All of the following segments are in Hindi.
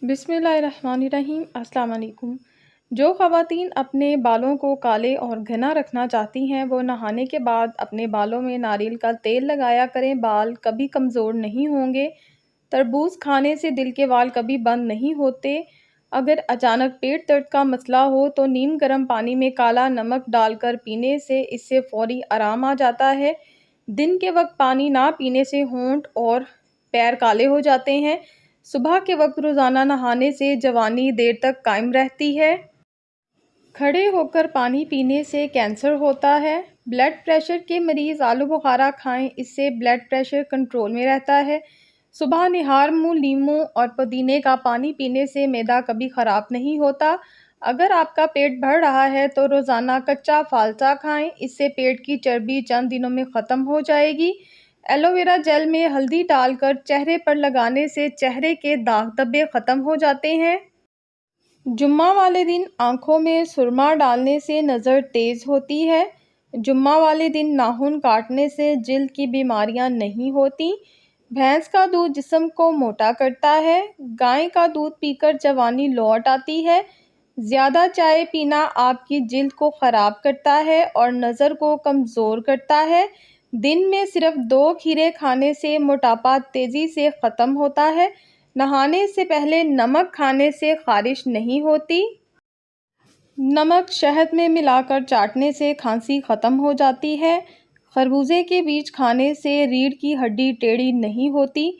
बिस्मिल्लाहिर्रहमानिर्रहीम। अस्सलाम वालेकुम। जो ख़वातीन अपने बालों को काले और घना रखना चाहती हैं वो नहाने के बाद अपने बालों में नारियल का तेल लगाया करें। बाल कभी कमज़ोर नहीं होंगे। तरबूज खाने से दिल के वाल कभी बंद नहीं होते। अगर अचानक पेट दर्द का मसला हो तो नीम गर्म पानी में काला नमक डालकर पीने से इससे फ़ौरी आराम आ जाता है। दिन के वक्त पानी ना पीने से होंठ और पैर काले हो जाते हैं। सुबह के वक्त रोज़ाना नहाने से जवानी देर तक कायम रहती है। खड़े होकर पानी पीने से कैंसर होता है। ब्लड प्रेशर के मरीज़ आलू बुखारा खाएं, इससे ब्लड प्रेशर कंट्रोल में रहता है। सुबह निहार मुँह नींबू और पुदीने का पानी पीने से मैदा कभी ख़राब नहीं होता। अगर आपका पेट बढ़ रहा है तो रोज़ाना कच्चा फालसा खाएं, इससे पेट की चर्बी चंद दिनों में ख़त्म हो जाएगी। एलोवेरा जेल में हल्दी डालकर चेहरे पर लगाने से चेहरे के दाग धब्बे ख़त्म हो जाते हैं। जुम्मा वाले दिन आँखों में सुरमा डालने से नज़र तेज़ होती है। जुम्मा वाले दिन नाखून काटने से जिल्द की बीमारियां नहीं होती। भैंस का दूध जिस्म को मोटा करता है। गाय का दूध पीकर जवानी लौट आती है। ज़्यादा चाय पीना आपकी जिल्द को ख़राब करता है और नज़र को कमज़ोर करता है। दिन में सिर्फ 2 खीरे खाने से मोटापा तेज़ी से ख़त्म होता है। नहाने से पहले नमक खाने से ख़ारिश नहीं होती। नमक शहद में मिलाकर चाटने से खांसी ख़त्म हो जाती है। खरबूजे के बीज खाने से रीढ़ की हड्डी टेढ़ी नहीं होती।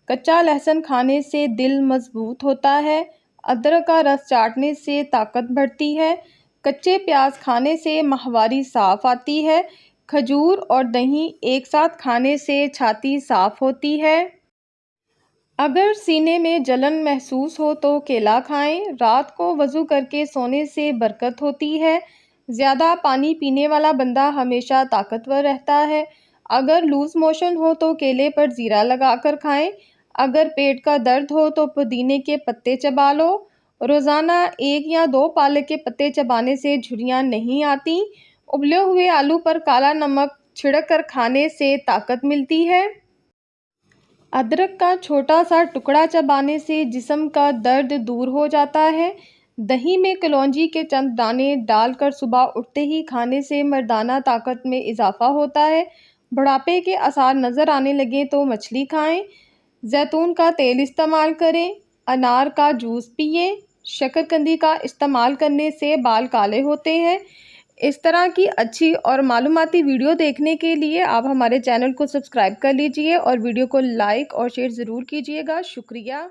कच्चा लहसुन खाने से दिल मजबूत होता है। अदरक का रस चाटने से ताकत बढ़ती है। कच्चे प्याज खाने से माहवारी साफ़ आती है। खजूर और दही एक साथ खाने से छाती साफ़ होती है। अगर सीने में जलन महसूस हो तो केला खाएं। रात को वज़ू करके सोने से बरकत होती है। ज़्यादा पानी पीने वाला बंदा हमेशा ताकतवर रहता है। अगर लूज़ मोशन हो तो केले पर ज़ीरा लगाकर खाएं। अगर पेट का दर्द हो तो पुदीने के पत्ते चबा लो। रोज़ाना 1 या 2 पालक के पत्ते चबाने से झुर्रियाँ नहीं आती। उबले हुए आलू पर काला नमक छिड़क कर खाने से ताकत मिलती है। अदरक का छोटा सा टुकड़ा चबाने से जिस्म का दर्द दूर हो जाता है। दही में कलौंजी के चंद दाने डालकर सुबह उठते ही खाने से मर्दाना ताकत में इजाफा होता है। बुढ़ापे के आसार नज़र आने लगे तो मछली खाएं। जैतून का तेल इस्तेमाल करें। अनार का जूस पिए। शकरकंदी का इस्तेमाल करने से बाल काले होते हैं। इस तरह की अच्छी और मालूमाती वीडियो देखने के लिए आप हमारे चैनल को सब्सक्राइब कर लीजिए और वीडियो को लाइक और शेयर ज़रूर कीजिएगा। शुक्रिया।